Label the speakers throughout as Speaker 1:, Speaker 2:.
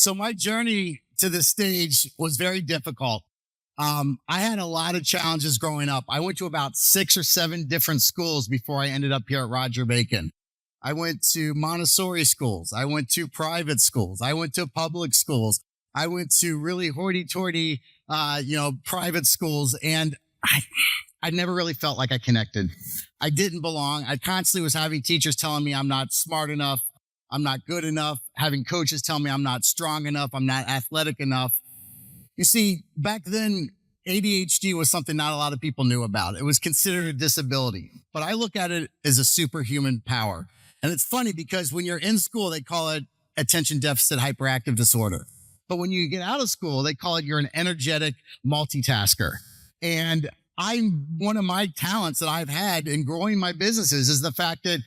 Speaker 1: So my journey to the stage was very difficult. I had a lot of challenges growing up. I went to about 6 or 7 different schools before I ended up here at Roger Bacon. I went to Montessori schools. I went to private schools. I went to public schools. I went to really hoity-toity, private schools. And I never really felt like I connected. I didn't belong. I constantly was having teachers telling me I'm not smart enough. I'm not good enough. Having coaches tell me I'm not strong enough. I'm not athletic enough. You see, back then, ADHD was something not a lot of people knew about. It was considered a disability, but I look at it as a superhuman power. And it's funny because when you're in school, they call it attention deficit hyperactive disorder. But when you get out of school, they call it you're an energetic multitasker. And one of my talents that I've had in growing my businesses is the fact that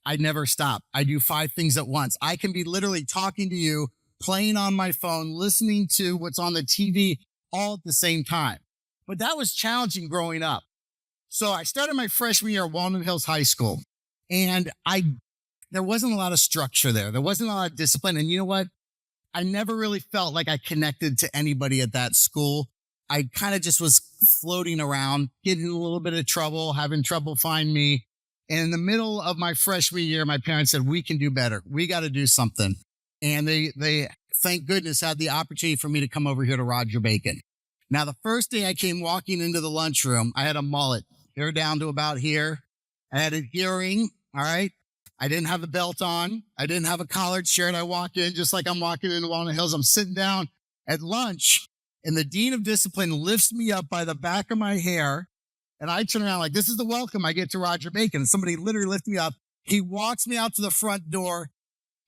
Speaker 1: I never stop. I do 5 things at once. I can be literally talking to you, playing on my phone, listening to what's on the TV all at the same time. But that was challenging growing up. So I started my freshman year at Walnut Hills High School, and there wasn't a lot of structure there. There wasn't a lot of discipline. And you know what? I never really felt like I connected to anybody at that school. I kind of just was floating around, getting in a little bit of trouble, having trouble find me. And in the middle of my freshman year, my parents said, we can do better. We got to do something. And they, thank goodness, had the opportunity for me to come over here to Roger Bacon. Now, the first day I came walking into the lunchroom, I had a mullet, hair down to about here. I had an earring. All right. I didn't have a belt on. I didn't have a collared shirt. I walk in just like I'm walking into Walnut Hills. I'm sitting down at lunch, and the dean of discipline lifts me up by the back of my hair. And I turn around like, this is the welcome I get to Roger Bacon. And somebody literally lifted me up. He walks me out to the front door,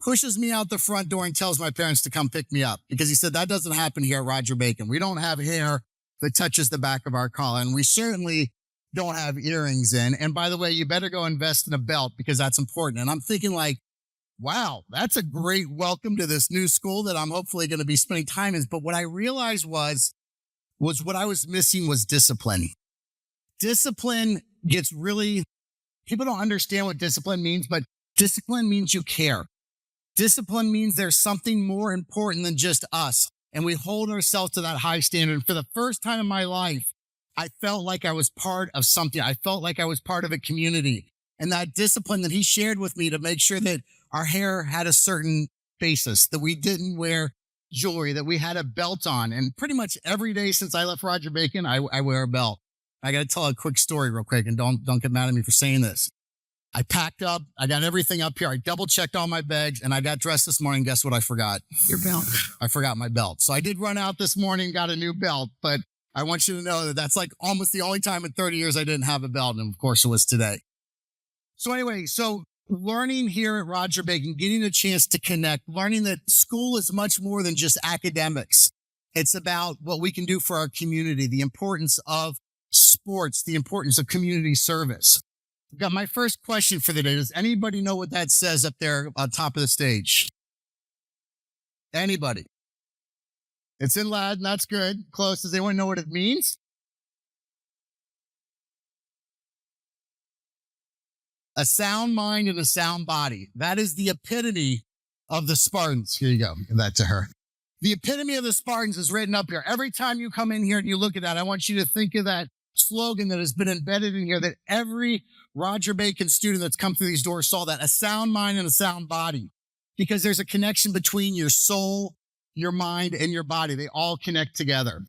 Speaker 1: pushes me out the front door, and tells my parents to come pick me up, because he said, that doesn't happen here at Roger Bacon. We don't have hair that touches the back of our collar. And we certainly don't have earrings in. And by the way, you better go invest in a belt, because that's important. And I'm thinking like, wow, that's a great welcome to this new school that I'm hopefully going to be spending time in. But what I realized was what I was missing was discipline. Discipline people don't understand what discipline means, but discipline means you care. Discipline means there's something more important than just us. And we hold ourselves to that high standard. And for the first time in my life, I felt like I was part of something. I felt like I was part of a community. And that discipline that he shared with me to make sure that our hair had a certain basis, that we didn't wear jewelry, that we had a belt on. And pretty much every day since I left Roger Bacon, I wear a belt. I got to tell a quick story real quick, and don't get mad at me for saying this. I packed up. I got everything up here. I double checked all my bags, and I got dressed this morning. Guess what I forgot?
Speaker 2: Your belt.
Speaker 1: I forgot my belt. So I did run out this morning, got a new belt, but I want you to know that that's like almost the only time in 30 years I didn't have a belt. And of course it was today. So anyway, learning here at Roger Bacon, getting a chance to connect, learning that school is much more than just academics. It's about what we can do for our community, the importance of sports, the importance of community service. I've got my first question for the day. Does anybody know what that says up there on top of the stage? Anybody? It's in Latin. That's good. Close. Does anyone know what it means? A sound mind and a sound body. That is the epitome of the Spartans. Here you go. Give that to her. The epitome of the Spartans is written up here. Every time you come in here and you look at that, I want you to think of that slogan that has been embedded in here, that every Roger Bacon student that's come through these doors saw that: a sound mind and a sound body, because there's a connection between your soul, your mind, and your body. They all connect together.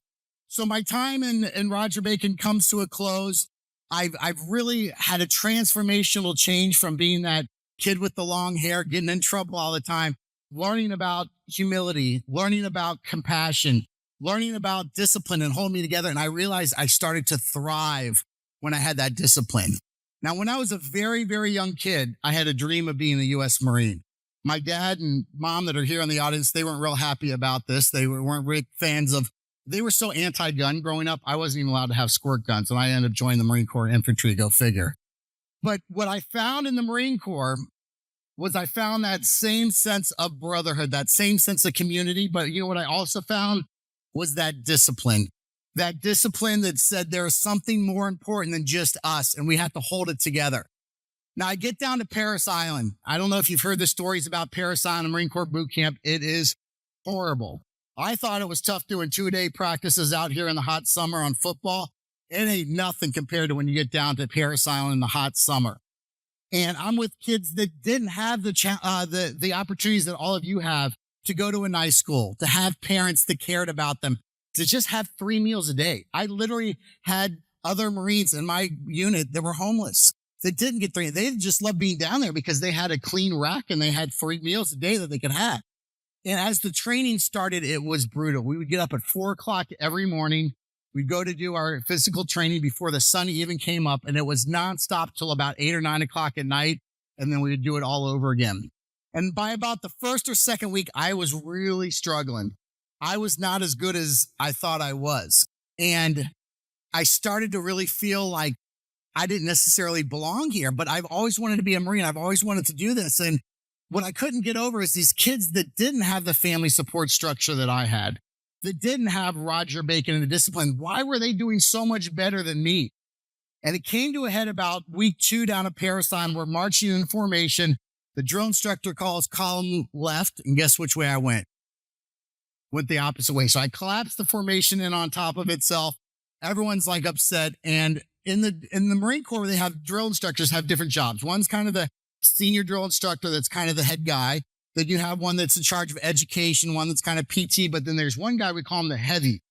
Speaker 1: So my time in Roger Bacon comes to a close. I've really had a transformational change from being that kid with the long hair, getting in trouble all the time, learning about humility, learning about compassion, learning about discipline and holding me together. And I realized I started to thrive when I had that discipline. Now, when I was a very, very young kid, I had a dream of being a U.S. Marine. My dad and mom that are here in the audience, they weren't real happy about this. They weren't big fans of, they were so anti-gun growing up. I wasn't even allowed to have squirt guns, and I ended up joining the Marine Corps infantry, go figure. But what I found in the Marine Corps was I found that same sense of brotherhood, that same sense of community. But you know what I also found was that discipline that said there is something more important than just us, and we have to hold it together. Now, I get down to Parris Island. I don't know if you've heard the stories about Parris Island Marine Corps boot camp. It is horrible. I thought it was tough doing 2-day practices out here in the hot summer on football. It ain't nothing compared to when you get down to Paris Island in the hot summer. And I'm with kids that didn't have the opportunities that all of you have to go to a nice school, to have parents that cared about them, to just have 3 meals a day. I literally had other Marines in my unit that were homeless that didn't get 3. They just loved being down there because they had a clean rack and they had 3 meals a day that they could have. And as the training started, it was brutal. We would get up at 4 o'clock every morning. We'd go to do our physical training before the sun even came up, and it was nonstop till about 8 or 9 o'clock at night. And then we would do it all over again. And by about the first or second week, I was really struggling. I was not as good as I thought I was. And I started to really feel like I didn't necessarily belong here, but I've always wanted to be a Marine. I've always wanted to do this. And what I couldn't get over is these kids that didn't have the family support structure that I had, that didn't have Roger Bacon and the discipline. Why were they doing so much better than me? And it came to a head about week 2 down at Paris Island. We're marching in formation. The drill instructor calls column left, and guess which way I went? Went the opposite way. So I collapsed the formation in on top of itself. Everyone's like upset. And in the Marine Corps, they have drill instructors have different jobs. One's kind of the senior drill instructor that's kind of the head guy. Then you have one that's in charge of education, one that's kind of PT, but then there's one guy, we call him the heavy.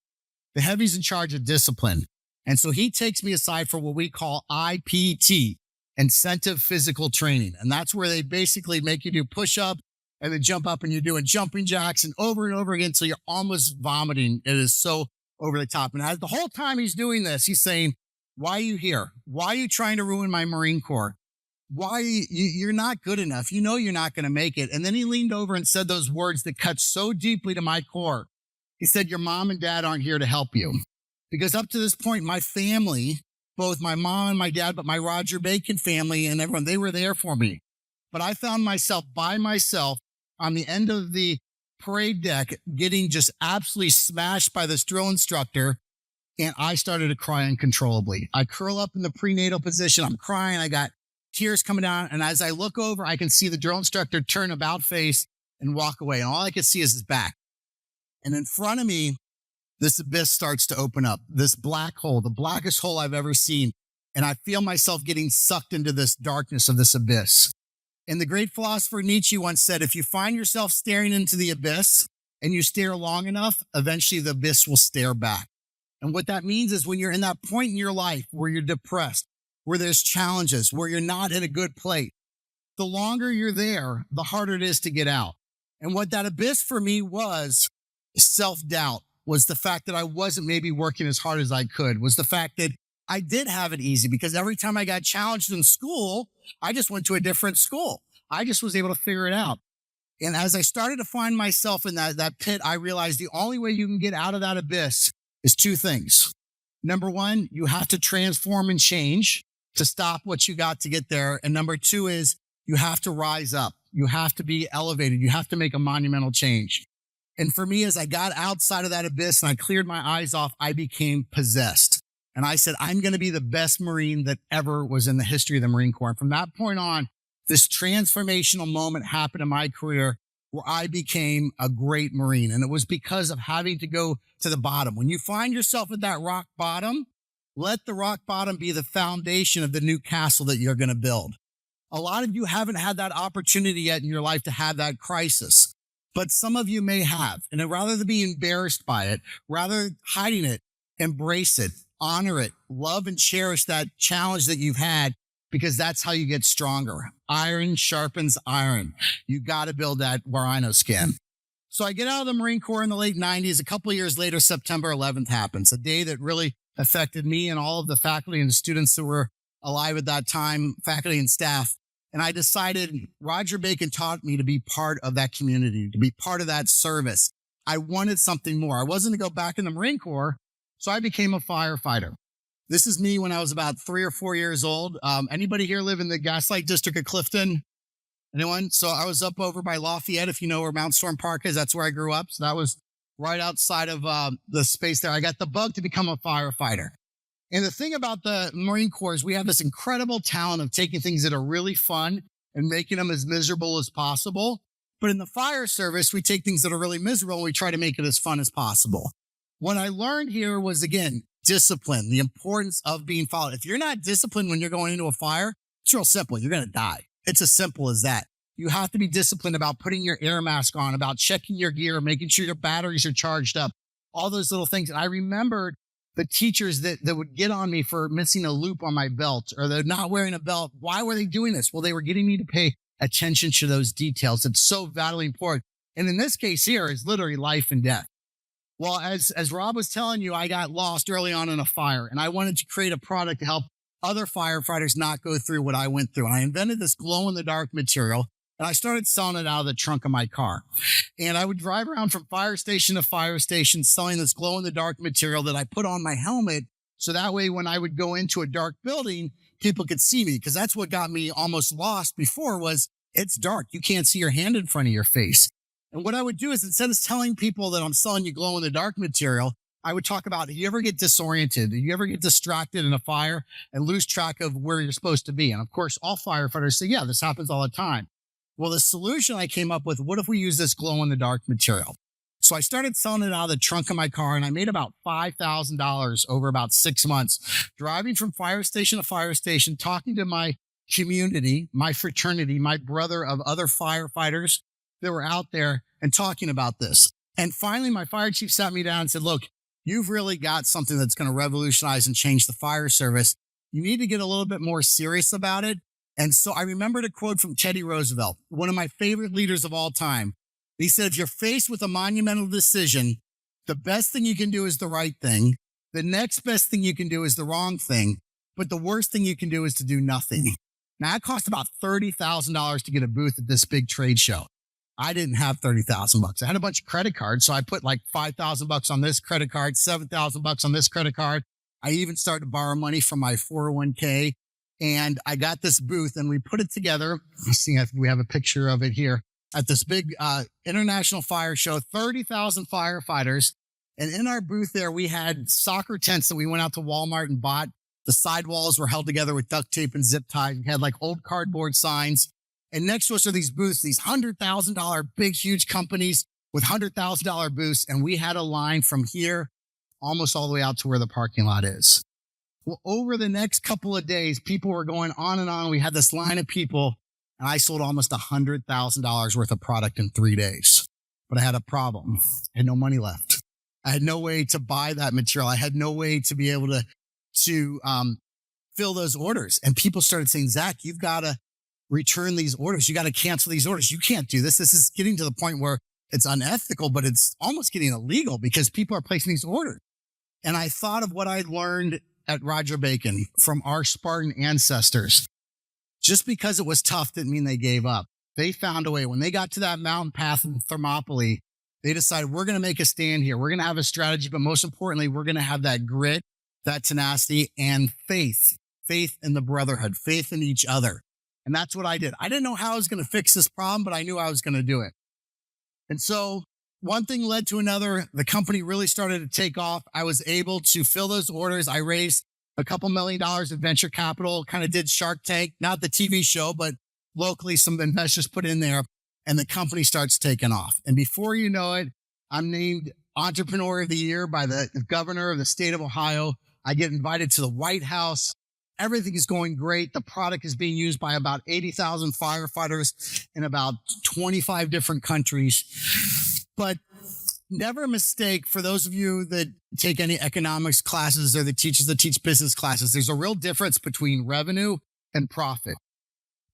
Speaker 1: The heavy's in charge of discipline. And so he takes me aside for what we call IPT, incentive physical training. And that's where they basically make you do push-up and then jump up and you're doing jumping jacks and over again until you're almost vomiting. It is so over the top. And as the whole time he's doing this, he's saying, why are you here? Why are you trying to ruin my Marine Corps? Why you're not good enough. You know you're not going to make it. And then he leaned over and said those words that cut so deeply to my core. He said, your mom and dad aren't here to help you. Because up to this point, my family, both my mom and my dad, but my Roger Bacon family and everyone, they were there for me. But I found myself by myself on the end of the parade deck getting just absolutely smashed by this drill instructor. And I started to cry uncontrollably. I curl up in the prenatal position. I'm crying. I got tears coming down. And as I look over, I can see the drill instructor turn about face and walk away. And all I could see is his back. And in front of me, this abyss starts to open up, this black hole, the blackest hole I've ever seen. And I feel myself getting sucked into this darkness of this abyss. And the great philosopher Nietzsche once said, if you find yourself staring into the abyss and you stare long enough, eventually the abyss will stare back. And what that means is when you're in that point in your life where you're depressed, where there's challenges, where you're not in a good place, the longer you're there, the harder it is to get out. And what that abyss for me was self-doubt, was the fact that I wasn't maybe working as hard as I could, was the fact that I did have it easy because every time I got challenged in school, I just went to a different school. I just was able to figure it out. And as I started to find myself in that pit, I realized the only way you can get out of that abyss is 2 things. Number 1, you have to transform and change to stop what you got to get there. And number 2 is you have to rise up. You have to be elevated. You have to make a monumental change. And for me, as I got outside of that abyss and I cleared my eyes off, I became possessed. And I said, I'm going to be the best Marine that ever was in the history of the Marine Corps. And from that point on, this transformational moment happened in my career where I became a great Marine. And it was because of having to go to the bottom. When you find yourself at that rock bottom, let the rock bottom be the foundation of the new castle that you're going to build. A lot of you haven't had that opportunity yet in your life to have that crisis, but some of you may have. And rather than be embarrassed by it, rather hiding it, embrace it, honor it, love and cherish that challenge that you've had, because that's how you get stronger. Iron sharpens iron. You got to build that rhino skin. So I get out of the Marine Corps in the late 90s. A couple of years later, September 11th happens, a day that really affected me and all of the faculty and the students that were alive at that time, faculty and staff. And I decided Roger Bacon taught me to be part of that community, to be part of that service. I wanted something more. I wasn't to go back in the Marine Corps, so I became a firefighter. This is me when I was about 3 or 4 years old. Anybody here live in the Gaslight District of Clifton? Anyone? So I was up over by Lafayette, if you know where Mount Storm Park is. That's where I grew up. So that was right outside of the space there. I got the bug to become a firefighter. And the thing about the Marine Corps is we have this incredible talent of taking things that are really fun and making them as miserable as possible. But in the fire service, we take things that are really miserable and we try to make it as fun as possible. What I learned here was, again, discipline, the importance of being followed. If you're not disciplined when you're going into a fire, it's real simple. You're going to die. It's as simple as that. You have to be disciplined about putting your air mask on, about checking your gear, making sure your batteries are charged up, all those little things. And I remembered the teachers that would get on me for missing a loop on my belt, or they're not wearing a belt. Why were they doing this? Well, they were getting me to pay attention to those details. It's so vitally important. And in this case here, is literally life and death. Well, as Rob was telling you, I got lost early on in a fire, and I wanted to create a product to help other firefighters not go through what I went through. And I invented this glow in the dark material, and I started selling it out of the trunk of my car. And I would drive around from fire station to fire station selling this glow in the dark material that I put on my helmet. So that way, when I would go into a dark building, people could see me, because that's what got me almost lost before was it's dark. You can't see your hand in front of your face. And what I would do is, instead of telling people that I'm selling you glow in the dark material, I would talk about, do you ever get disoriented? Do you ever get distracted in a fire and lose track of where you're supposed to be? And of course, all firefighters say, yeah, this happens all the time. Well, the solution I came up with, what if we use this glow in the dark material? So I started selling it out of the trunk of my car, and I made about $5,000 over about 6 months, driving from fire station to fire station, talking to my community, my fraternity, my brother of other firefighters that were out there, and talking about this. And finally, my fire chief sat me down and said, look, you've really got something that's going to revolutionize and change the fire service. You need to get a little bit more serious about it. And so I remembered a quote from Teddy Roosevelt, one of my favorite leaders of all time. He said, if you're faced with a monumental decision, the best thing you can do is the right thing. The next best thing you can do is the wrong thing. But the worst thing you can do is to do nothing. Now, it cost about $30,000 to get a booth at this big trade show. I didn't have $30,000. I had a bunch of credit cards. So I put like $5,000 on this credit card, $7,000 on this credit card. I even started to borrow money from my 401k. And I got this booth and we put it together. Let's see if we have a picture of it here at this big international fire show, 30,000 firefighters. And in our booth there, we had soccer tents that we went out to Walmart and bought. The sidewalls were held together with duct tape and zip ties. We had like old cardboard signs. And next to us are these booths, these $100,000 big, huge companies with $100,000 booths. And we had a line from here almost all the way out to where the parking lot is. Well, over the next couple of days, people were going on and on. We had this line of people, and I sold almost $100,000 worth of product in 3 days. But I had a problem. I had no money left. I had no way to buy that material. I had no way to be able to fill those orders. And people started saying, Zach, you've got to return these orders. You got to cancel these orders. You can't do this. This is getting to the point where it's unethical, but it's almost getting illegal because people are placing these orders. And I thought of what I'd learned at Roger Bacon from our Spartan ancestors. Just because it was tough didn't mean they gave up. They found a way. When they got to that mountain path in Thermopylae, they decided, we're going to make a stand here. We're going to have a strategy, but most importantly, we're going to have that grit, that tenacity, and faith in the brotherhood, faith in each other. And that's what I did. I didn't know how I was going to fix this problem, but I knew I was going to do it. And so one thing led to another. The company really started to take off. I was able to fill those orders. I raised a couple $1 million of venture capital, kind of did Shark Tank, not the TV show, but locally some investors put in there, and the company starts taking off. And before you know it, I'm named Entrepreneur of the Year by the governor of the state of Ohio. I get invited to the White House. Everything is going great. The product is being used by about 80,000 firefighters in about 25 different countries. But never a mistake for those of you that take any economics classes or the teachers that teach business classes. There's a real difference between revenue and profit.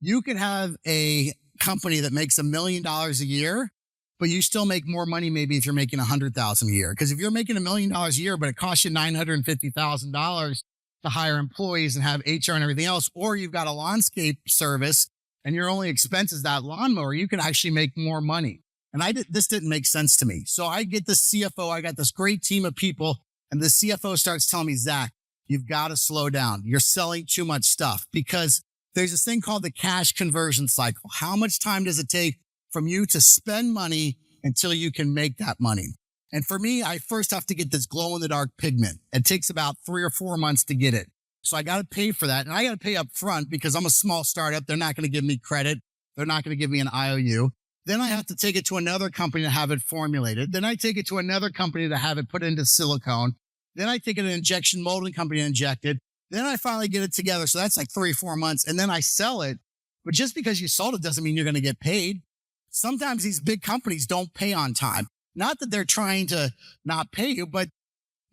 Speaker 1: You could have a company that makes $1 million a year, but you still make more money maybe if you're making $100,000 a year. Because if you're making $1 million a year, but it costs you $950,000 to hire employees and have HR and everything else, or you've got a landscape service and your only expense is that lawnmower, you can actually make more money. And this didn't make sense to me. So I get this CFO, I got this great team of people, and the CFO starts telling me, Zach, you've got to slow down. You're selling too much stuff, because there's this thing called the cash conversion cycle. How much time does it take from you to spend money until you can make that money? And for me, I first have to get this glow in the dark pigment. It takes about 3 or 4 months to get it. So I got to pay for that. And I got to pay up front because I'm a small startup. They're not going to give me credit. They're not going to give me an IOU. Then I have to take it to another company to have it formulated. Then I take it to another company to have it put into silicone. Then I take it to an injection molding company to inject it. Then I finally get it together. So that's like 3, 4 months. And then I sell it. But just because you sold it doesn't mean you're going to get paid. Sometimes these big companies don't pay on time. Not that they're trying to not pay you, but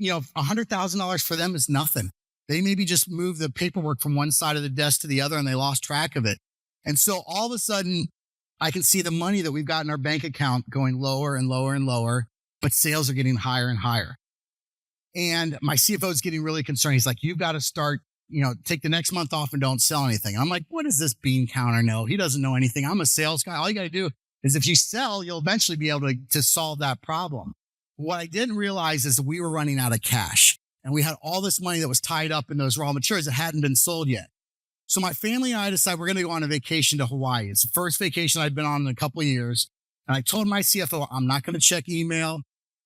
Speaker 1: $100,000 for them is nothing. They maybe just moved the paperwork from one side of the desk to the other and they lost track of it. And so all of a sudden, I can see the money that we've got in our bank account going lower and lower and lower, but sales are getting higher and higher. And my CFO is getting really concerned. He's like, you've got to start, take the next month off and don't sell anything. I'm like, what does this bean counter know? He doesn't know anything. I'm a sales guy. All you got to do is if you sell, you'll eventually be able to solve that problem. What I didn't realize is that we were running out of cash and we had all this money that was tied up in those raw materials that hadn't been sold yet. So my family and I decided we're going to go on a vacation to Hawaii. It's the first vacation I'd been on in a couple of years. And I told my CFO, I'm not going to check email.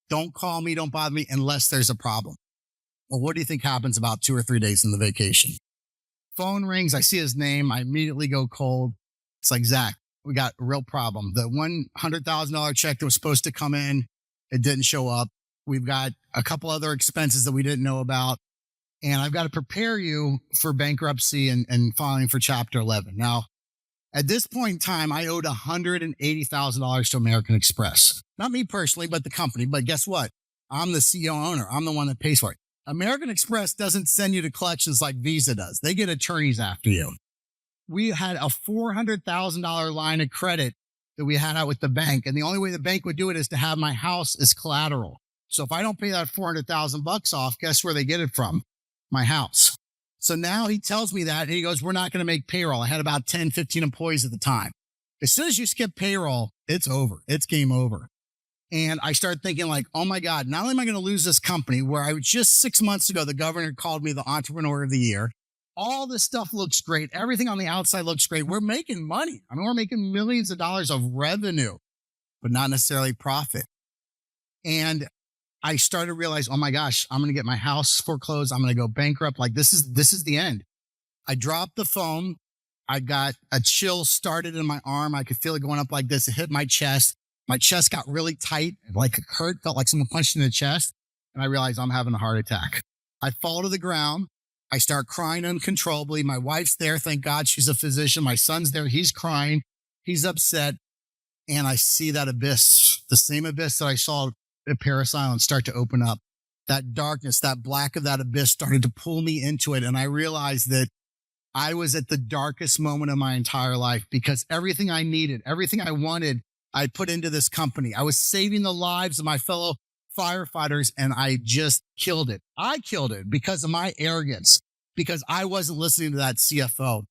Speaker 1: Don't call me. Don't bother me unless there's a problem. Well, what do you think happens about 2 or 3 days in the vacation? Phone rings. I see his name. I immediately go cold. It's like, Zach, we got a real problem. The $100,000 check that was supposed to come in, it didn't show up. We've got a couple other expenses that we didn't know about. And I've got to prepare you for bankruptcy and filing for Chapter 11. Now, at this point in time, I owed $180,000 to American Express. Not me personally, but the company. But guess what? I'm the CEO owner. I'm the one that pays for it. American Express doesn't send you to collections like Visa does. They get attorneys after you. We had a $400,000 line of credit that we had out with the bank. And the only way the bank would do it is to have my house as collateral. So if I don't pay that $400,000 off, guess where they get it from? My house. So now he tells me that and he goes, we're not going to make payroll. I had about 10, 15 employees at the time. As soon as you skip payroll, it's over. It's game over. And I start thinking like, oh my God, not only am I going to lose this company where I was just 6 months ago, the governor called me the entrepreneur of the year. All this stuff looks great. Everything on the outside looks great. We're making money. I mean, we're making millions of dollars of revenue, but not necessarily profit. And I started to realize, oh my gosh, I'm going to get my house foreclosed. I'm going to go bankrupt. Like this is the end. I dropped the phone. I got a chill started in my arm. I could feel it going up like this. It hit my chest. My chest got really tight, like it hurt, felt like someone punched in the chest. And I realized I'm having a heart attack. I fall to the ground. I start crying uncontrollably. My wife's there. Thank God she's a physician. My son's there. He's crying. He's upset. And I see that abyss, the same abyss that I saw at Paris Island start to open up. That darkness, that black of that abyss started to pull me into it. And I realized that I was at the darkest moment of my entire life because everything I needed, everything I wanted, I put into this company. I was saving the lives of my fellow firefighters and I just killed it. I killed it because of my arrogance, because I wasn't listening to that CFO.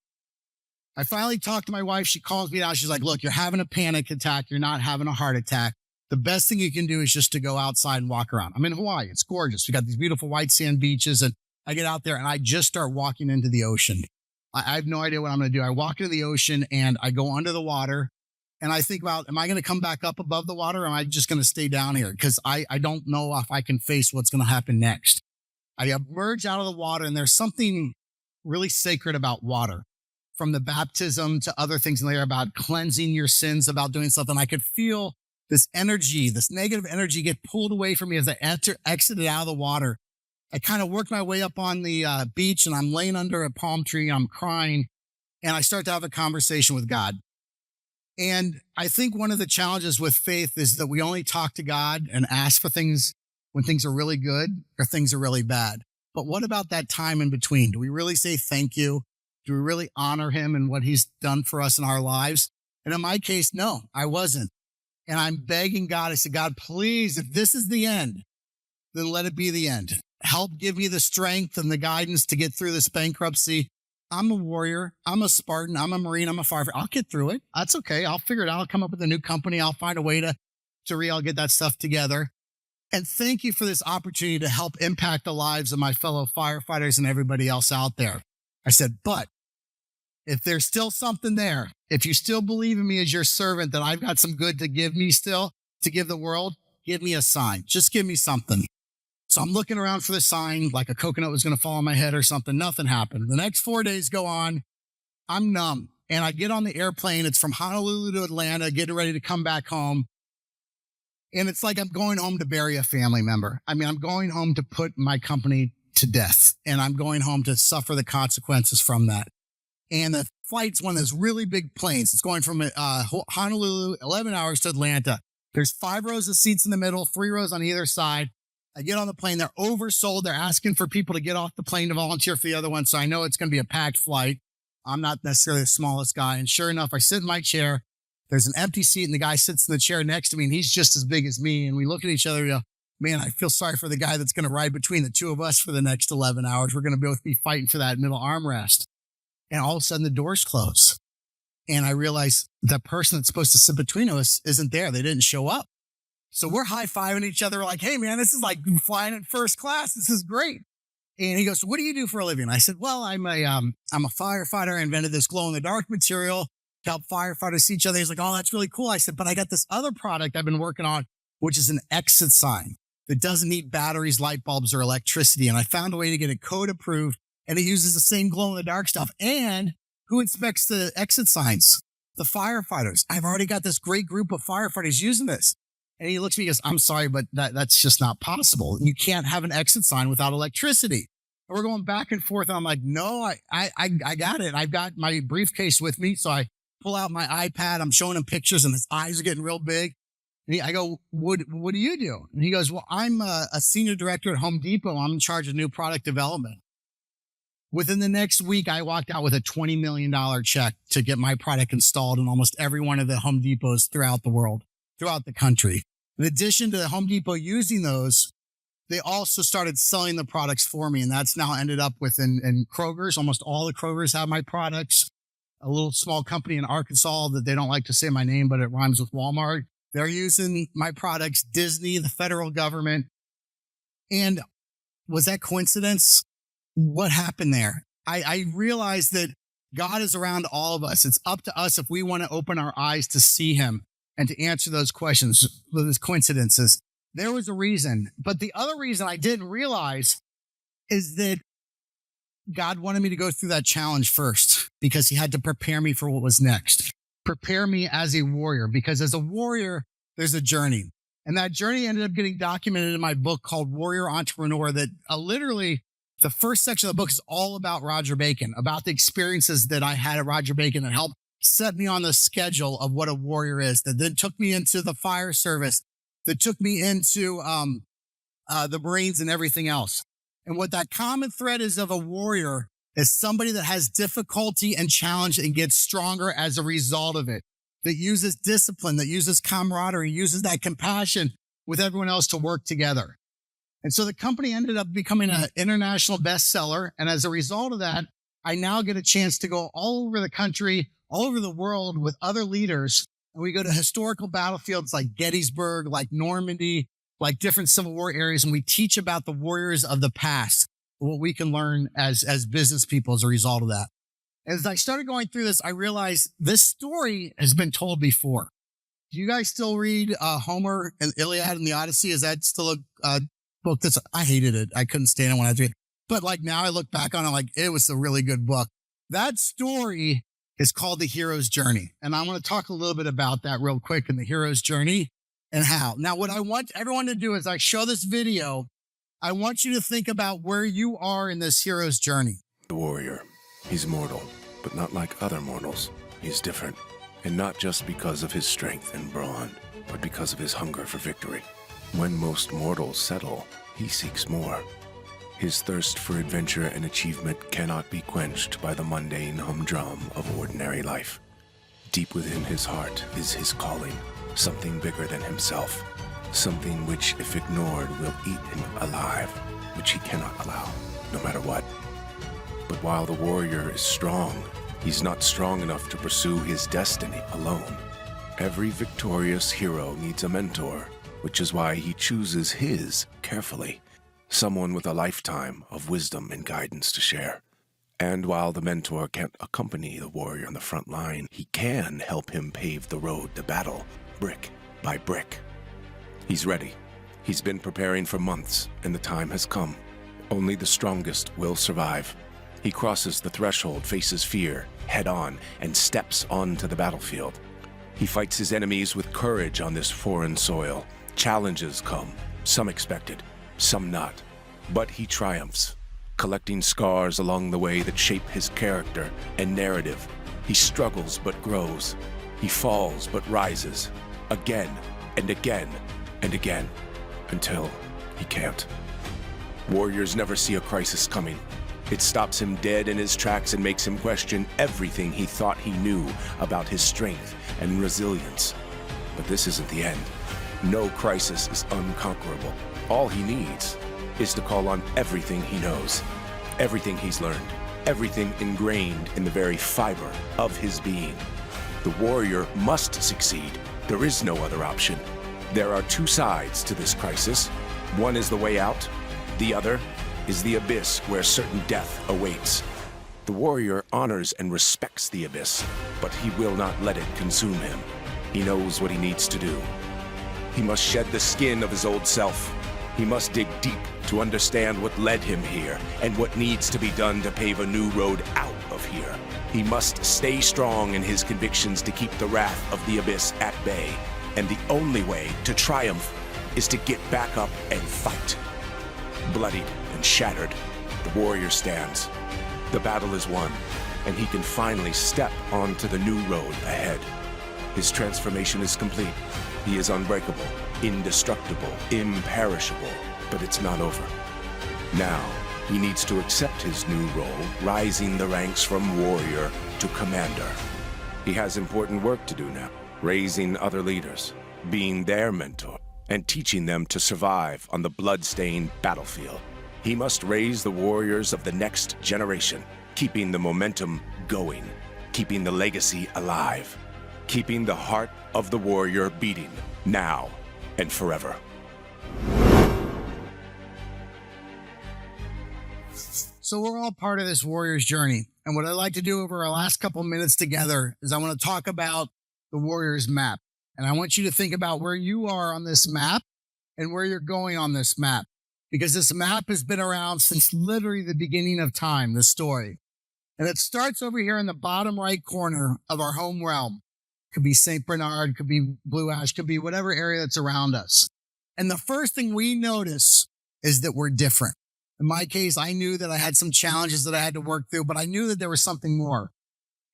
Speaker 1: I finally talked to my wife. She calls me out. She's like, look, you're having a panic attack. You're not having a heart attack. The best thing you can do is just to go outside and walk around. I'm in Hawaii. It's gorgeous. We got these beautiful white sand beaches and I get out there and I just start walking into the ocean. I have no idea what I'm going to do. I walk into the ocean and I go under the water and I think about, am I going to come back up above the water or am I just going to stay down here? Because I don't know if I can face what's going to happen next. I emerge out of the water and there's something really sacred about water. From the baptism to other things in there about cleansing your sins, about doing something. I could feel this energy, this negative energy get pulled away from me as I exited out of the water. I kind of worked my way up on the beach and I'm laying under a palm tree. I'm crying and I start to have a conversation with God. And I think one of the challenges with faith is that we only talk to God and ask for things when things are really good or things are really bad. But what about that time in between? Do we really say thank you? Do we really honor him and what he's done for us in our lives? And in my case, no, I wasn't. And I'm begging God. I said, God, please, if this is the end, then let it be the end. Help give me the strength and the guidance to get through this bankruptcy. I'm a warrior. I'm a Spartan. I'm a Marine. I'm a firefighter. I'll get through it. That's okay. I'll figure it out. I'll come up with a new company. I'll find a way to I'll get that stuff together. And thank you for this opportunity to help impact the lives of my fellow firefighters and everybody else out there. I said, but if there's still something there, if you still believe in me as your servant, that I've got some good to give me still, to give the world, give me a sign. Just give me something. So I'm looking around for the sign, like a coconut was going to fall on my head or something. Nothing happened. The next 4 days go on. I'm numb. And I get on the airplane. It's from Honolulu to Atlanta, getting ready to come back home. And it's like I'm going home to bury a family member. I mean, I'm going home to put my company to death, and I'm going home to suffer the consequences from that. And the flight's one of those really big planes. It's going from Honolulu, 11 hours to Atlanta. There's 5 rows of seats in the middle, 3 rows on either side. I get on the plane. They're oversold. They're asking for people to get off the plane to volunteer for the other one. So I know it's going to be a packed flight. I'm not necessarily the smallest guy. And sure enough, I sit in my chair. There's an empty seat, and the guy sits in the chair next to me, and he's just as big as me. And we look at each other and go, man, I feel sorry for the guy that's going to ride between the two of us for the next 11 hours. We're going to both be fighting for that middle armrest. And all of a sudden, the doors close. And I realize the person that's supposed to sit between us isn't there. They didn't show up. So we're high-fiving each other. We're like, hey, man, this is like flying in first class. This is great. And he goes, what do you do for a living? I said, well, I'm a firefighter. I invented this glow-in-the-dark material to help firefighters see each other. He's like, oh, that's really cool. I said, but I got this other product I've been working on, which is an exit sign that doesn't need batteries, light bulbs, or electricity. And I found a way to get it code approved, and it uses the same glow-in-the-dark stuff. And who inspects the exit signs? The firefighters. I've already got this great group of firefighters using this. And he looks at me and goes, I'm sorry, but that's just not possible. You can't have an exit sign without electricity. And we're going back and forth. And I'm like, no, I got it. I've got my briefcase with me. So I pull out my iPad. I'm showing him pictures, and his eyes are getting real big. And I go, what do you do? And he goes, well, I'm a senior director at Home Depot. I'm in charge of new product development. Within the next week, I walked out with a $20 million check to get my product installed in almost every one of the Home Depots throughout the world, throughout the country. In addition to the Home Depot using those, they also started selling the products for me. And that's now ended up within Kroger's. Almost all the Kroger's have my products. A little small company in Arkansas that they don't like to say my name, but it rhymes with Walmart. They're using my products, Disney, the federal government. And was that coincidence? What happened there? I realized that God is around all of us. It's up to us if we want to open our eyes to see him and to answer those questions, those coincidences. There was a reason. But the other reason I didn't realize is that God wanted me to go through that challenge first because he had to prepare me for what was next. Prepare me as a warrior, because as a warrior, there's a journey. And that journey ended up getting documented in my book called Warrior Entrepreneur, that literally the first section of the book is all about Roger Bacon, about the experiences that I had at Roger Bacon that helped set me on the schedule of what a warrior is, that then took me into the fire service, that took me into the Marines and everything else. And what that common thread is of a warrior is somebody that has difficulty and challenge and gets stronger as a result of it, that uses discipline, that uses camaraderie, uses that compassion with everyone else to work together. And so the company ended up becoming an international bestseller. And as a result of that, I now get a chance to go all over the country, all over the world with other leaders. And we go to historical battlefields like Gettysburg, like Normandy, like different Civil War areas. And we teach about the warriors of the past, what we can learn as business people as a result of that. As I started going through this, I realized this story has been told before. Do you guys still read Homer and Iliad and the Odyssey? Is that still a book I hated it. I couldn't stand it when I was reading. But like now I look back on it, like it was a really good book. That story is called The Hero's Journey. And I want to talk a little bit about that real quick in The Hero's Journey and how. Now, what I want everyone to do is I show this video. I want you to think about where you are in this hero's journey.
Speaker 2: The warrior, he's mortal, but not like other mortals. He's different. And not just because of his strength and brawn, but because of his hunger for victory. When most mortals settle, he seeks more. His thirst for adventure and achievement cannot be quenched by the mundane humdrum of ordinary life. Deep within his heart is his calling, something bigger than himself, something which, if ignored, will eat him alive, which he cannot allow, no matter what. But while the warrior is strong, he's not strong enough to pursue his destiny alone. Every victorious hero needs a mentor, which is why he chooses his carefully, someone with a lifetime of wisdom and guidance to share. And while the mentor can't accompany the warrior on the front line, he can help him pave the road to battle, brick by brick. He's ready. He's been preparing for months, and the time has come. Only the strongest will survive. He crosses the threshold, faces fear, head on and steps onto the battlefield. He fights his enemies with courage on this foreign soil. Challenges come, some expected, some not. But he triumphs, collecting scars along the way that shape his character and narrative. He struggles but grows. He falls but rises, again and again and again, until he can't. Warriors never see a crisis coming. It stops him dead in his tracks and makes him question everything he thought he knew about his strength and resilience. But this isn't the end. No crisis is unconquerable. All he needs is to call on everything he knows, everything he's learned, everything ingrained in the very fiber of his being. The warrior must succeed. There is no other option. There are two sides to this crisis. One is the way out. The other is the abyss where certain death awaits. The warrior honors and respects the abyss, but he will not let it consume him. He knows what he needs to do. He must shed the skin of his old self. He must dig deep to understand what led him here and what needs to be done to pave a new road out of here. He must stay strong in his convictions to keep the wrath of the abyss at bay. And the only way to triumph is to get back up and fight. Bloodied and shattered, the warrior stands. The battle is won, and he can finally step onto the new road ahead. His transformation is complete. He is unbreakable, indestructible, imperishable, but it's not over. Now, he needs to accept his new role, rising the ranks from warrior to commander. He has important work to do now, raising other leaders, being their mentor, and teaching them to survive on the blood-stained battlefield. He must raise the warriors of the next generation, keeping the momentum going, keeping the legacy alive, keeping the heart of the warrior beating now and forever.
Speaker 1: So we're all part of this warrior's journey. And what I'd like to do over our last couple minutes together is I want to talk about the warrior's map. And I want you to think about where you are on this map and where you're going on this map, because this map has been around since literally the beginning of time, the story. And it starts over here in the bottom right corner of our home realm. Could be St. Bernard, could be Blue Ash, could be whatever area that's around us. And the first thing we notice is that we're different. In my case, I knew that I had some challenges that I had to work through, but I knew that there was something more.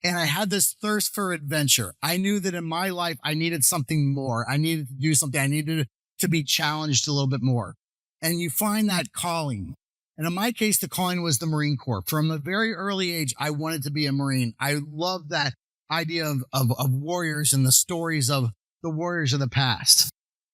Speaker 1: And I had this thirst for adventure. I knew that in my life, I needed something more. I needed to do something. I needed to be challenged a little bit more. And you find that calling. And in my case, the calling was the Marine Corps. From a very early age, I wanted to be a Marine. I loved that idea of warriors and the stories of the warriors of the past.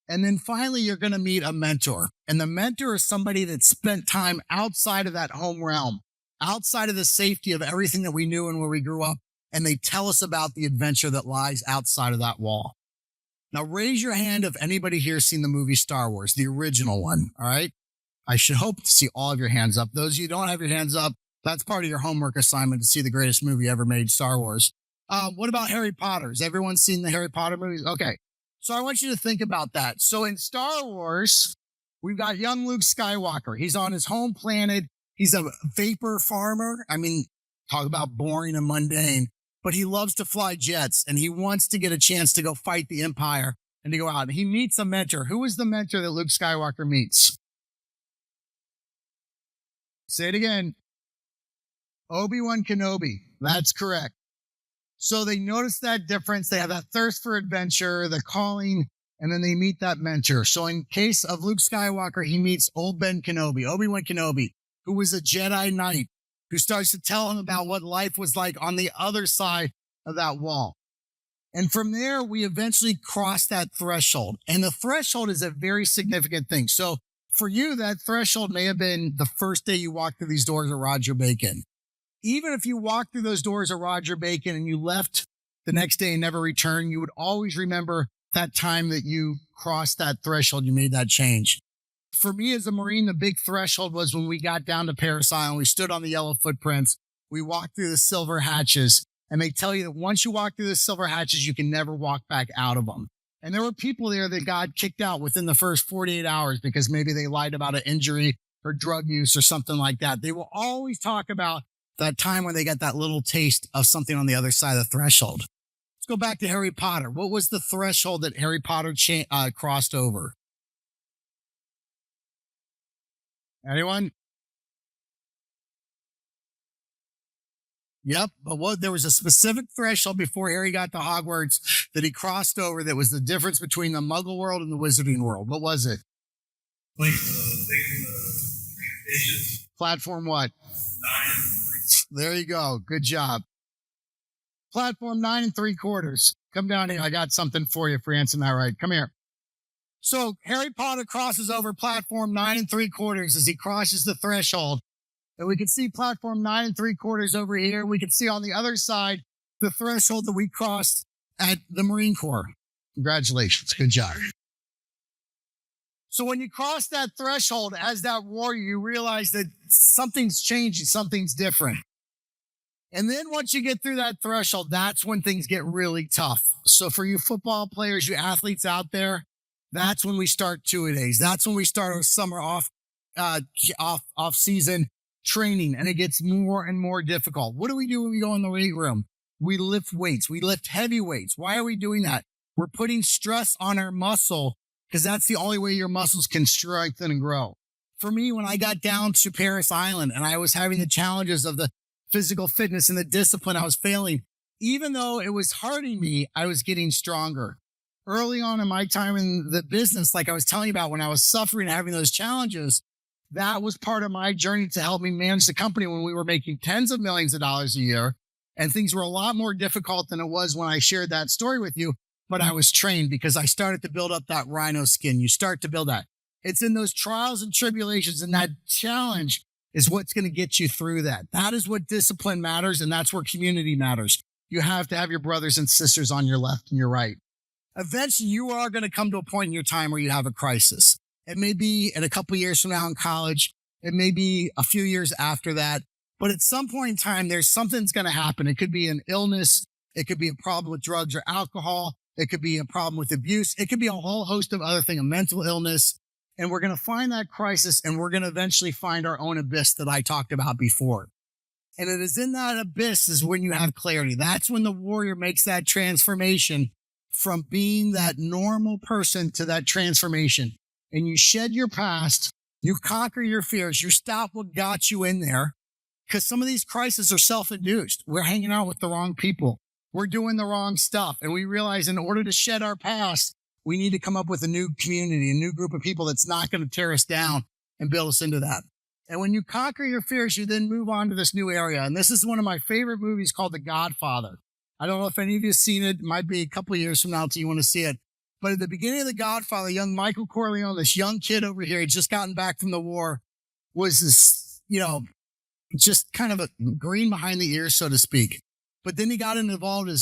Speaker 1: And then finally, you're going to meet a mentor. And the mentor is somebody that spent time outside of that home realm, outside of the safety of everything that we knew and where we grew up. And they tell us about the adventure that lies outside of that wall. Now, raise your hand if anybody here has seen the movie Star Wars, the original one. All right. I should hope to see all of your hands up. Those of you who don't have your hands up, that's part of your homework assignment to see the greatest movie ever made, Star Wars. What about Harry Potter? Has everyone seen the Harry Potter movies? Okay. So I want you to think about that. So in Star Wars, we've got young Luke Skywalker. He's on his home planet. He's a vapor farmer. I mean, talk about boring and mundane, but he loves to fly jets and he wants to get a chance to go fight the Empire and to go out. And he meets a mentor. Who is the mentor that Luke Skywalker meets? Say it again. Obi-Wan Kenobi. That's correct. So they notice that difference. They have that thirst for adventure, the calling, and then they meet that mentor. So in case of Luke Skywalker, he meets old Ben Kenobi, Obi-Wan Kenobi, who was a Jedi Knight, who starts to tell him about what life was like on the other side of that wall. And from there, we eventually cross that threshold. And the threshold is a very significant thing. So for you, that threshold may have been the first day you walked through these doors of Roger Bacon. Even if you walked through those doors of Roger Bacon and you left the next day and never returned, you would always remember that time that you crossed that threshold, you made that change. For me as a Marine, the big threshold was when we got down to Parris Island. We stood on the yellow footprints. We walked through the silver hatches, and they tell you that once you walk through the silver hatches, you can never walk back out of them. And there were people there that got kicked out within the first 48 hours because maybe they lied about an injury or drug use or something like that. They will always talk about That time when they got that little taste of something on the other side of the threshold. Let's go back to Harry Potter. What was the threshold that Harry Potter crossed over? Anyone? Yep. But there was a specific threshold before Harry got to Hogwarts that he crossed over that was the difference between the Muggle world and the Wizarding world. What was it?
Speaker 3: Like the thing, the transportation.
Speaker 1: Platform what?
Speaker 3: 9
Speaker 1: There you go. Good job. Platform 9 3/4. Come down here. I got something for you for answering that right. Come here. So Harry Potter crosses over platform 9 3/4 as he crosses the threshold. And we can see platform 9 3/4 over here. We can see on the other side the threshold that we crossed at the Marine Corps. Congratulations. Good job. So when you cross that threshold as that warrior, you realize that something's changing, something's different. And then once you get through that threshold, that's when things get really tough. So for you football players, you athletes out there, that's when we start two-a-days. That's when we start our summer off season training, and it gets more and more difficult. What do we do when we go in the weight room? We lift weights. We lift heavy weights. Why are we doing that? We're putting stress on our muscle because that's the only way your muscles can strengthen and grow. For me, when I got down to Paris Island and I was having the challenges of the physical fitness and the discipline, I was failing. Even though it was hurting me, I was getting stronger. Early on in my time in the business, like I was telling you about, when I was suffering, having those challenges, that was part of my journey to help me manage the company when we were making tens of millions of dollars a year. And things were a lot more difficult than it was when I shared that story with you. But I was trained because I started to build up that rhino skin. You start to build that. It's in those trials and tribulations and that challenge is what's going to get you through that. That is what discipline matters. And that's where community matters. You have to have your brothers and sisters on your left and your right. Eventually, you are going to come to a point in your time where you have a crisis. It may be in a couple of years from now in college. It may be a few years after that. But at some point in time, there's something's going to happen. It could be an illness. It could be a problem with drugs or alcohol. It could be a problem with abuse. It could be a whole host of other things, a mental illness. And we're going to find that crisis and we're going to eventually find our own abyss that I talked about before. And it is in that abyss is when you have clarity. That's when the warrior makes that transformation from being that normal person to that transformation. And you shed your past, you conquer your fears, you stop what got you in there. Because some of these crises are self-induced. We're hanging out with the wrong people. We're doing the wrong stuff. And we realize in order to shed our past, we need to come up with a new community, a new group of people that's not going to tear us down and build us into that. And when you conquer your fears, you then move on to this new area. And this is one of my favorite movies called The Godfather. I don't know if any of you have seen it. It might be a couple of years from now till you want to see it. But at the beginning of The Godfather, young Michael Corleone, this young kid over here, had just gotten back from the war, was this, just kind of a green behind the ears, so to speak. But then he got involved in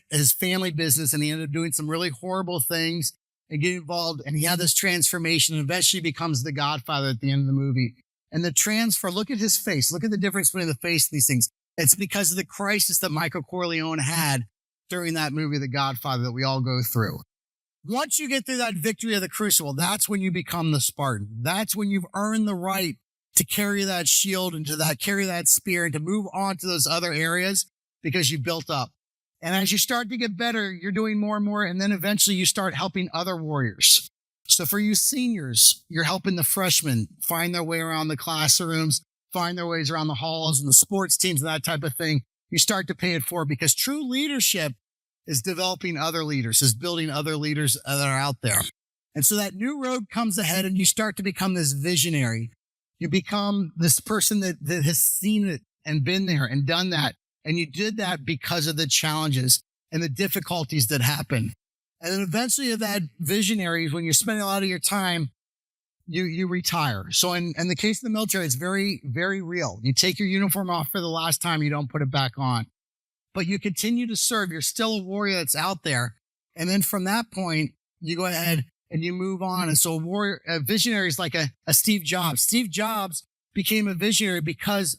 Speaker 1: his family business and he ended up doing some really horrible things and getting involved. And he had this transformation and eventually becomes the Godfather at the end of the movie. And the transfer, look at his face. Look at the difference between the face of these things. It's because of the crisis that Michael Corleone had during that movie, The Godfather, that we all go through. Once you get through that victory of the crucible, that's when you become the Spartan. That's when you've earned the right to carry that shield and carry that spear and to move on to those other areas because you built up. And as you start to get better, you're doing more and more. And then eventually you start helping other warriors. So for you seniors, you're helping the freshmen find their way around the classrooms, find their ways around the halls and the sports teams and that type of thing. You start to pay it forward because true leadership is developing other leaders, is building other leaders that are out there. And so that new road comes ahead and you start to become this visionary. You become this person that has seen it and been there and done that. And you did that because of the challenges and the difficulties that happen. And then eventually that visionary, when you're spending a lot of your time, you retire. So in the case of the military, it's very, very real. You take your uniform off for the last time, you don't put it back on. But you continue to serve. You're still a warrior that's out there. And then from that point, you go ahead and you move on. And so a visionary is like a Steve Jobs. Steve Jobs became a visionary because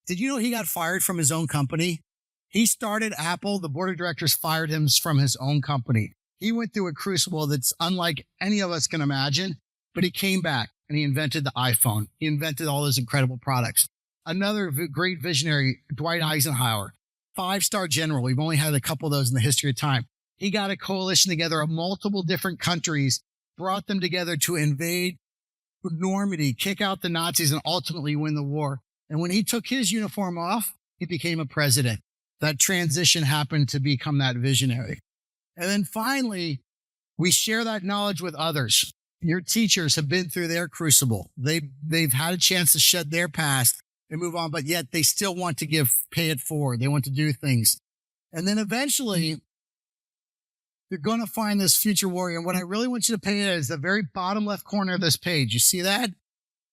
Speaker 1: did you know he got fired from his own company? He started Apple. The board of directors fired him from his own company. He went through a crucible that's unlike any of us can imagine, but he came back and he invented the iPhone. He invented all those incredible products. Another great visionary, Dwight Eisenhower, 5-star general. We've only had a couple of those in the history of time. He got a coalition together of multiple different countries, brought them together to invade Normandy, kick out the Nazis, and ultimately win the war. And when he took his uniform off, he became a president. That transition happened to become that visionary. And then finally, we share that knowledge with others. Your teachers have been through their crucible. They've had a chance to shed their past and move on, but yet they still want to pay it forward. They want to do things. And then eventually, you're going to find this future warrior. And what I really want you to pay is the very bottom left corner of this page. You see that?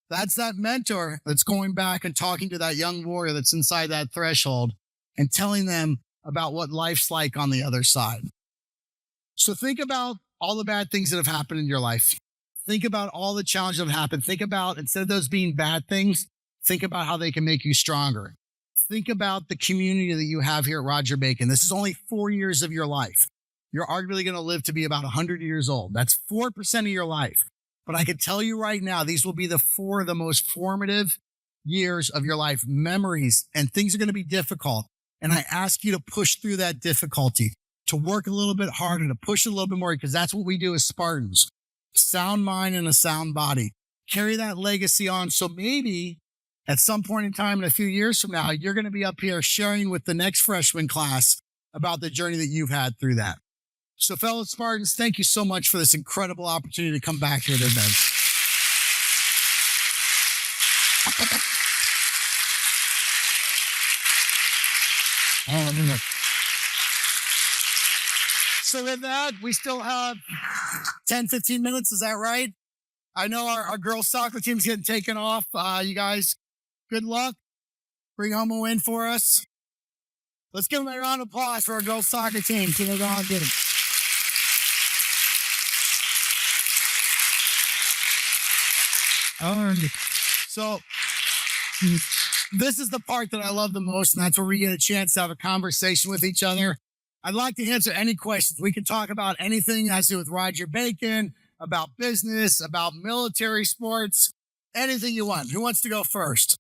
Speaker 1: That's that mentor that's going back and talking to that young warrior that's inside that threshold and telling them about what life's like on the other side. So think about all the bad things that have happened in your life. Think about all the challenges that have happened. Think about, instead of those being bad things, think about how they can make you stronger. Think about the community that you have here at Roger Bacon. This is only 4 years of your life. You're arguably going to live to be about 100 years old. That's 4% of your life. But I can tell you right now, these will be the 4 of the most formative years of your life, memories, and things are going to be difficult. And I ask you to push through that difficulty, to work a little bit harder, to push a little bit more, because that's what we do as Spartans. Sound mind and a sound body. Carry that legacy on. So maybe at some point in time, in a few years from now, you're going to be up here sharing with the next freshman class about the journey that you've had through that. So fellow Spartans, thank you so much for this incredible opportunity to come back here today. So with that, we still have 10, 15 minutes. Is that right? I know our girls soccer team's getting taken off. You guys, good luck. Bring home a win for us. Let's give them a round of applause for our girls soccer team. Can they go on and get it? All right. So this is the part that I love the most, and that's where we get a chance to have a conversation with each other. I'd like to answer any questions. We can talk about anything that has to do with Roger Bacon, about business, about military sports, anything you want. Who wants to go first?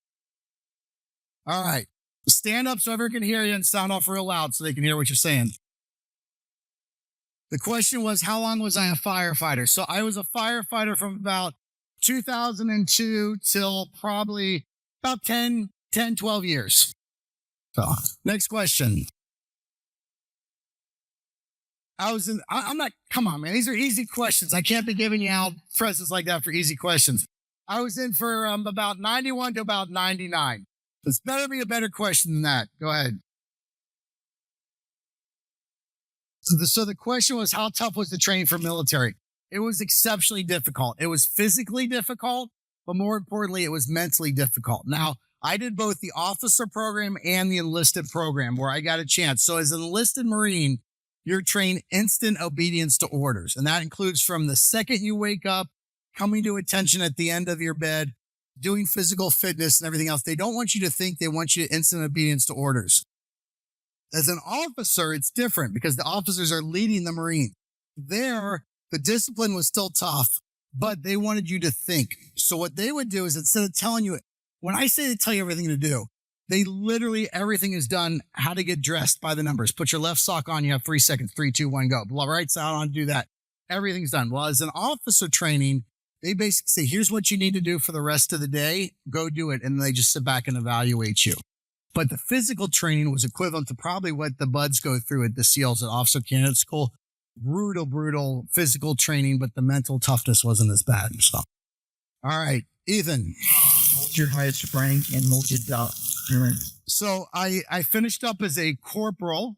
Speaker 1: All right. Stand up so everyone can hear you and sound off real loud so they can hear what you're saying. The question was, how long was I a firefighter? So I was a firefighter from about 2002 till probably about 10, 12 years. So next question. Come on, man. These are easy questions. I can't be giving you out presents like that for easy questions. I was in for about 91 to about 99. It's better be a better question than that. Go ahead. So the question was, how tough was the training for military? It was exceptionally difficult. It was physically difficult, but more importantly, it was mentally difficult. Now, I did both the officer program and the enlisted program where I got a chance. So as an enlisted Marine, you're trained instant obedience to orders. And that includes from the second you wake up, coming to attention at the end of your bed, doing physical fitness and everything else. They don't want you to think, they want you to instant obedience to orders. As an officer, it's different because the officers are leading the Marine. There, the discipline was still tough, but they wanted you to think. So what they would do is instead of telling you, when I say they tell you everything to do, they literally, everything is done, how to get dressed by the numbers. Put your left sock on, you have 3 seconds, 3, 2, 1, go. Right side on, do that. Everything's done. Well, as an officer training, they basically say, here's what you need to do for the rest of the day. Go do it. And they just sit back and evaluate you. But the physical training was equivalent to probably what the buds go through at the SEALs at Officer Candidate School. Brutal physical training, but the mental toughness wasn't as bad. So, all right, Ethan.
Speaker 4: What's your highest rank and most job?
Speaker 1: So I finished up as a corporal,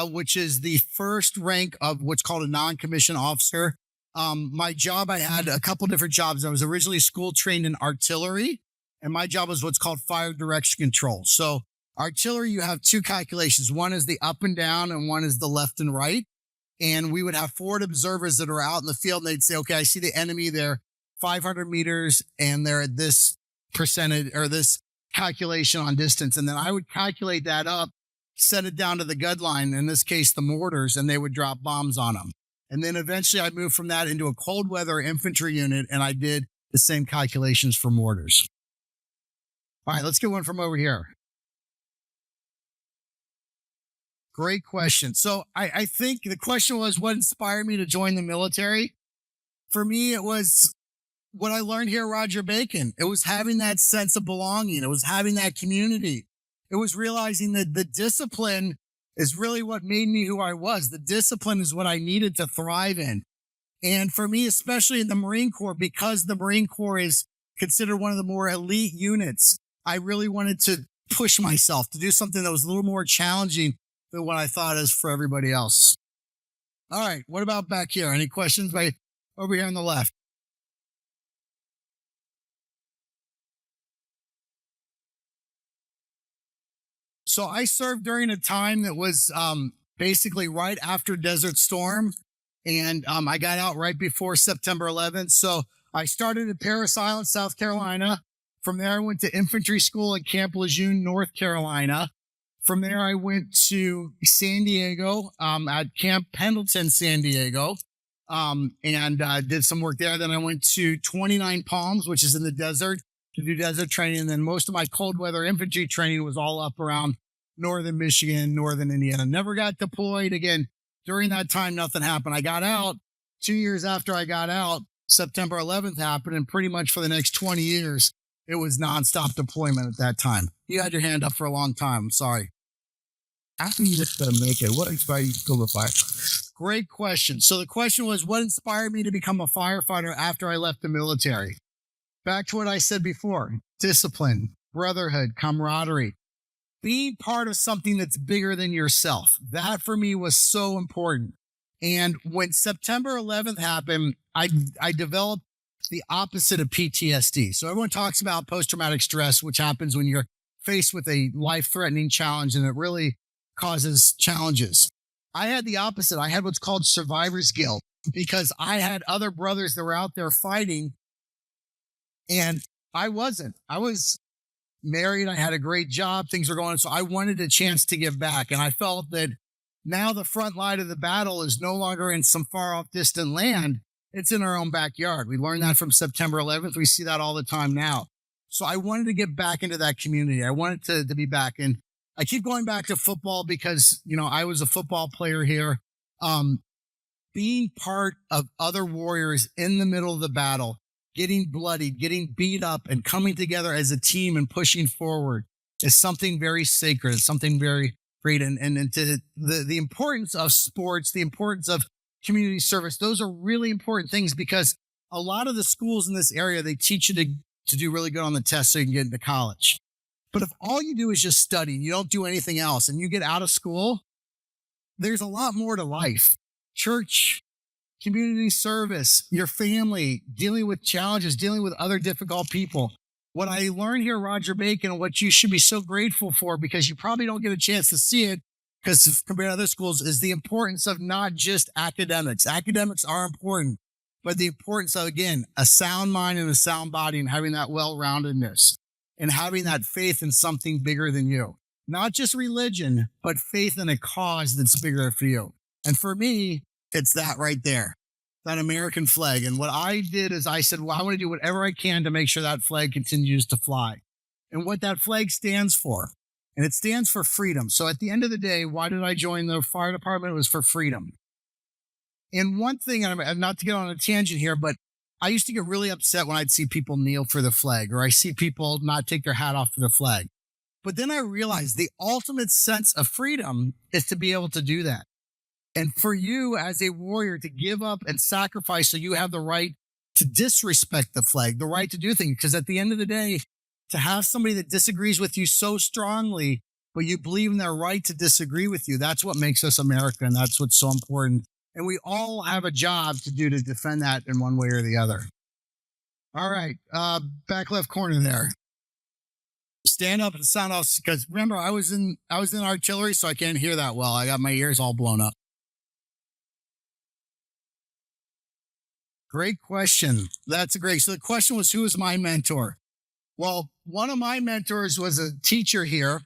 Speaker 1: which is the first rank of what's called a non-commissioned officer. My job, I had a couple different jobs. I was originally school trained in artillery, and my job was what's called fire direction control. So artillery, you have 2 calculations. One is the up and down, and one is the left and right. And we would have forward observers that are out in the field, and they'd say, okay, I see the enemy there, 500 meters, and they're at this percentage or this calculation on distance. And then I would calculate that up, set it down to the gun line, in this case, the mortars, and they would drop bombs on them. And then eventually I moved from that into a cold weather infantry unit, and I did the same calculations for mortars. All right, let's get one from over here. Great question. So I think the question was, what inspired me to join the military? For me, it was what I learned here at Roger Bacon. It was having that sense of belonging. It was having that community. It was realizing that the discipline is really what made me who I was. The discipline is what I needed to thrive in. And for me, especially in the Marine Corps, because the Marine Corps is considered one of the more elite units, I really wanted to push myself to do something that was a little more challenging than what I thought is for everybody else. All right. What about back here? Any questions by over here on the left? So I served during a time that was basically right after Desert Storm, and I got out right before September 11th. So I started at Parris Island, South Carolina. From there, I went to infantry school at Camp Lejeune, North Carolina. From there, I went to San Diego at Camp Pendleton, San Diego, and did some work there. Then I went to 29 Palms, which is in the desert, to do desert training. And then most of my cold weather infantry training was all up around northern Michigan, northern Indiana. Never got deployed. Again, during that time, nothing happened. I got out 2 years after I got out. September 11th happened, and pretty much for the next 20 years, it was nonstop deployment at that time. You had your hand up for a long time. I'm sorry.
Speaker 4: After you just make it, what inspired you to go to fire?
Speaker 1: Great question. So the question was, what inspired me to become a firefighter after I left the military? Back to what I said before: discipline, brotherhood, camaraderie, being part of something that's bigger than yourself. That for me was so important. And when September 11th happened, I developed the opposite of PTSD. So everyone talks about post-traumatic stress, which happens when you're faced with a life-threatening challenge and it really causes challenges. I had the opposite. I had what's called survivor's guilt because I had other brothers that were out there fighting and I wasn't. I was married. I had a great job. Things were going. So I wanted a chance to give back. And I felt that now the front line of the battle is no longer in some far off distant land. It's in our own backyard. We learned that from September 11th. We see that all the time now. So I wanted to get back into that community. I wanted to be back in. I keep going back to football because, I was a football player here. Being part of other warriors in the middle of the battle, getting bloodied, getting beat up, and coming together as a team and pushing forward is something very sacred. It's something very great. And to the importance of sports, the importance of community service, those are really important things because a lot of the schools in this area, they teach you to do really good on the test so you can get into college. But if all you do is just study, you don't do anything else, and you get out of school, there's a lot more to life. Church, community service, your family, dealing with challenges, dealing with other difficult people. What I learned here at Roger Bacon and what you should be so grateful for, because you probably don't get a chance to see it, because compared to other schools, is the importance of not just academics. Academics are important, but the importance of, again, a sound mind and a sound body and having that well-roundedness and having that faith in something bigger than you. Not just religion, but faith in a cause that's bigger for you. And for me, it's that right there, that American flag. And what I did is I said, well, I want to do whatever I can to make sure that flag continues to fly. And what that flag stands for. And it stands for freedom. So at the end of the day, why did I join the fire department? It was for freedom. And one thing, and not to get on a tangent here, but I used to get really upset when I'd see people kneel for the flag, or I see people not take their hat off for the flag. But then I realized the ultimate sense of freedom is to be able to do that. And for you as a warrior to give up and sacrifice so you have the right to disrespect the flag, the right to do things. Because at the end of the day, to have somebody that disagrees with you so strongly, but you believe in their right to disagree with you, that's what makes us America. And that's what's so important. And we all have a job to do to defend that in one way or the other. All right. Back left corner there. Stand up and sound off, because remember, I was in artillery, so I can't hear that well. I got my ears all blown up. Great question. That's great. So the question was, who was my mentor? Well, one of my mentors was a teacher here.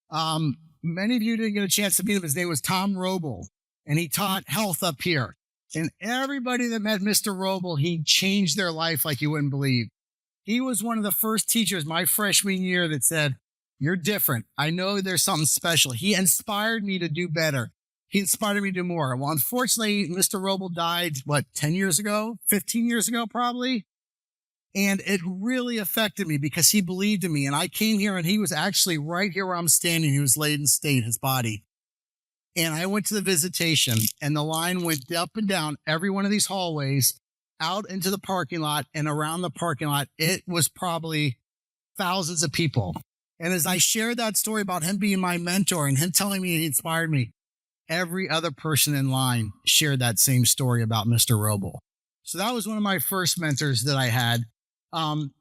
Speaker 1: Many of you didn't get a chance to meet him. His name was Tom Roble, and he taught health up here. And everybody that met Mr. Roble, he changed their life like you wouldn't believe. He was one of the first teachers my freshman year that said, "You're different. I know there's something special." He inspired me to do better. He inspired me to do more. Well, unfortunately, Mr. Roble died, 10 years ago, 15 years ago, probably. And it really affected me because he believed in me. And I came here and he was actually right here where I'm standing. He was laid in state, his body. And I went to the visitation and the line went up and down every one of these hallways out into the parking lot and around the parking lot. It was probably thousands of people. And as I shared that story about him being my mentor and him telling me he inspired me, every other person in line shared that same story about Mr. Roble. So that was one of my first mentors that I had. When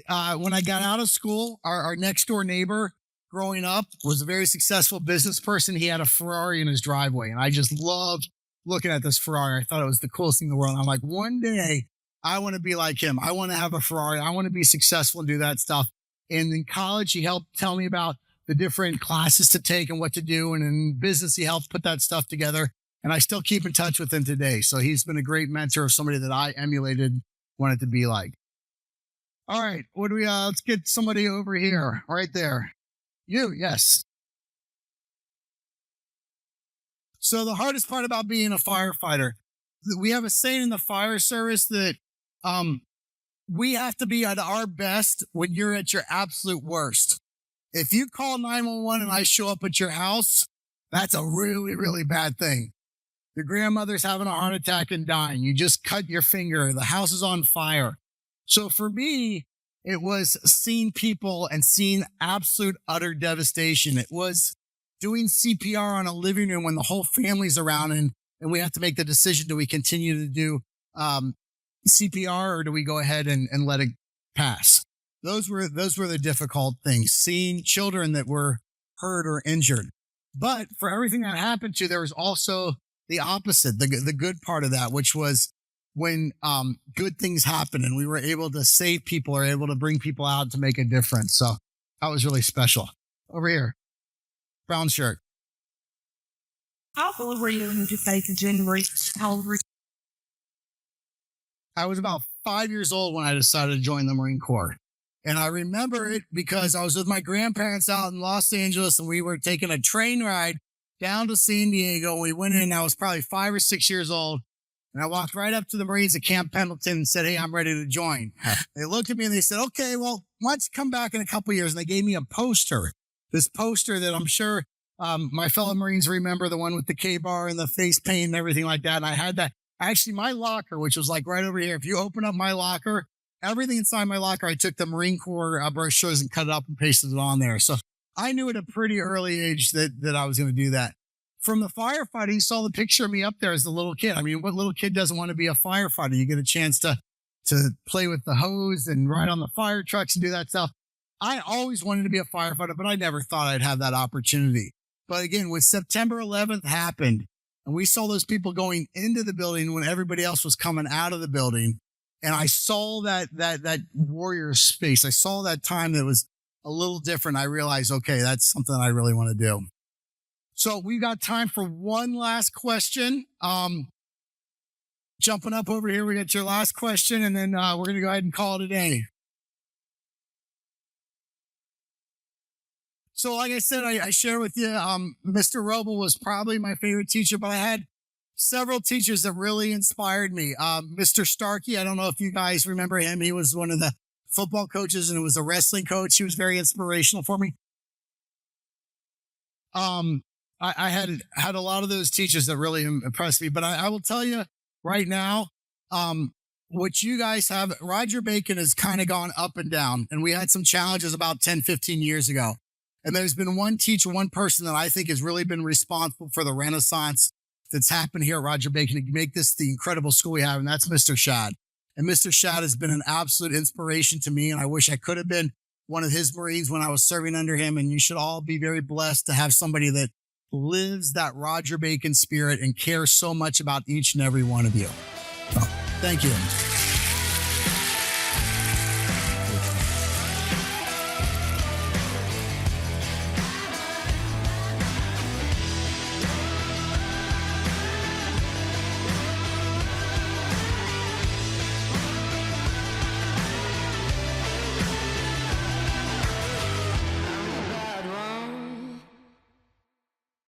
Speaker 1: I got out of school, our next door neighbor growing up was a very successful business person. He had a Ferrari in his driveway, and I just loved looking at this Ferrari. I thought it was the coolest thing in the world. I'm like, one day I want to be like him. I want to have a Ferrari. I want to be successful and do that stuff. And in college, he helped tell me about the different classes to take and what to do. And in business, he helped put that stuff together. And I still keep in touch with him today. So he's been a great mentor of somebody that I emulated, wanted to be like. All right. What do we, let's get somebody over here, right there. You, yes. So the hardest part about being a firefighter, we have a saying in the fire service that, we have to be at our best when you're at your absolute worst. If you call 911 and I show up at your house, that's a really, really bad thing. Your grandmother's having a heart attack and dying. You just cut your finger. The house is on fire. So for me, it was seeing people and seeing absolute utter devastation. It was doing CPR on a living room when the whole family's around and we have to make the decision. Do we continue to do CPR or do we go ahead and let it pass? Those were the difficult things, seeing children that were hurt or injured. But for everything that happened to, there was also the opposite, the good part of that, which was when good things happen and we were able to save people or able to bring people out to make a difference. So that was really special. Over here, brown shirt.
Speaker 5: How old were you when you decided to join the Marine? How old were you?
Speaker 1: I was about 5 years old when I decided to join the Marine Corps. And I remember it because I was with my grandparents out in Los Angeles and we were taking a train ride down to San Diego. We went in and I was probably 5 or 6 years old. And I walked right up to the Marines at Camp Pendleton and said, "Hey, I'm ready to join." They looked at me and they said, "Okay, well, why don't you come back in a couple of years?" And they gave me a poster, this poster that I'm sure my fellow Marines remember, the one with the K-bar and the face paint and everything like that. And I had that. Actually, my locker, which was like right over here, if you open up my locker, everything inside my locker, I took the Marine Corps brochures and cut it up and pasted it on there. So I knew at a pretty early age that I was going to do that. From the firefighting, you saw the picture of me up there as a little kid. I mean, what little kid doesn't want to be a firefighter? You get a chance to play with the hose and ride on the fire trucks and do that stuff. I always wanted to be a firefighter, but I never thought I'd have that opportunity. But again, when September 11th happened and we saw those people going into the building when everybody else was coming out of the building, and I saw that warrior space, I saw that time that was a little different. I realized, okay, that's something I really want to do. So we've got time for one last question. Jumping up over here, we got your last question, and then we're going to go ahead and call it a day. So like I said, I share with you, Mr. Roble was probably my favorite teacher, but I had several teachers that really inspired me. Mr. Starkey, I don't know if you guys remember him. He was one of the football coaches and was a wrestling coach. He was very inspirational for me. I had a lot of those teachers that really impressed me, but I will tell you right now, what you guys have, Roger Bacon has kind of gone up and down, and we had some challenges about 10, 15 years ago. And there's been one teacher, one person that I think has really been responsible for the renaissance that's happened here at Roger Bacon to make this the incredible school we have, and that's Mr. Shad. And Mr. Shad has been an absolute inspiration to me, and I wish I could have been one of his Marines when I was serving under him. And you should all be very blessed to have somebody that lives that Roger Bacon spirit and cares so much about each and every one of you. So, thank you.